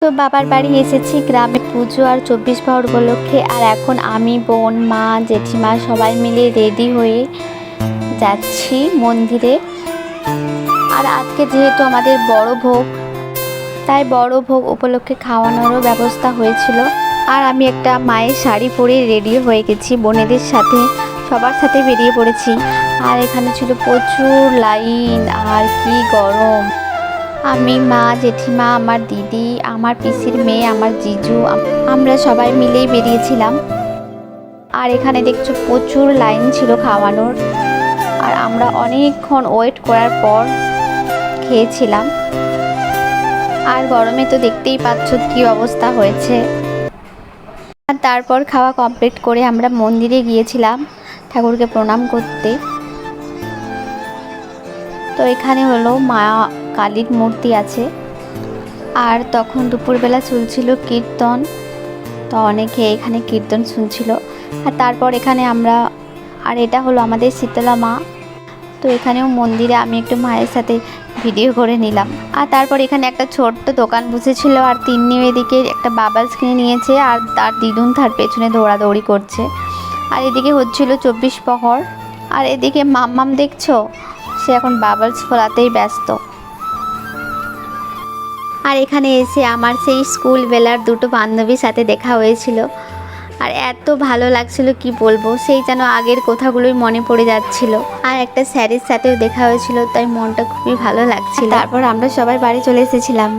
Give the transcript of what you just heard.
তো বাবার বাড়ি এসেছি গ্রামে পুজো আর 24 প্রহর উপলক্ষে। আর এখন আমি, বোন, মা, জেঠিমা সবাই মিলে রেডি হয়ে যাচ্ছি মন্দিরে। আর আজকে যেহেতু আমাদের বড় ভোগ, তাই বড় ভোগ উপলক্ষে খাওয়ানোরও ব্যবস্থা হয়েছিল। আর আমি একটা মায়ের শাড়ি পরে রেডি হয়ে গেছি, বোনেদের সাথে সবার সাথে বেরিয়ে পড়েছি। আর এখানে ছিল প্রচুর লাইন, আর কি গরম। আমি, মা, জেঠিমা, আমার দিদি, আমার পিসির মেয়ে, আমার জিজু, আমরা সবাই মিলেই বেরিয়েছিলাম। আর এখানে দেখছো প্রচুর লাইন ছিল খাওয়ানোর। আর আমরা অনেকক্ষণ ওয়েট করার পর খেয়েছিলাম। আর গরমে তো দেখতেই পাচ্ছ কি অবস্থা হয়েছে। আর তারপর খাওয়া কমপ্লিট করে আমরা মন্দিরে গিয়েছিলাম ঠাকুরকে প্রণাম করতে। তো এখানে হলো মা কালীর মূর্তি আছে। আর তখন দুপুরবেলা চলছিল কীর্তন, তো অনেকে এখানে কীর্তন শুনছিল। আর তারপর এখানে আর এটা হলো আমাদের শীতলা মা। তো এখানেও মন্দিরে আমি একটু মায়ের সাথে ভিডিও করে নিলাম। আর তারপর এখানে একটা ছোট্ট দোকান বসেছিল। আর তিন্নিও এদিকে একটা বাবালস কিনে নিয়েছে, আর তার দিদুন তার পেছনে দৌড়াদৌড়ি করছে। আর এদিকে হচ্ছিল 24 প্রহর। আর এদিকে মাম্মাম দেখছো, সে এখন বাবলস ফোলাতেই ব্যস্ত। আর এখানে এসে আমার সেই স্কুল বেলার দুটো বান্ধবীর সাথে দেখা হয়েছিল। আর এত ভালো লাগছিল কি বলবো, সেই যেন আগের কথাগুলোই মনে পড়ে যাচ্ছিল। আর একটা স্যারের সাথেও দেখা হয়েছিল, তাই মনটা খুবই ভালো লাগছিল। তারপর আমরা সবাই বাড়ি চলে এসেছিলাম।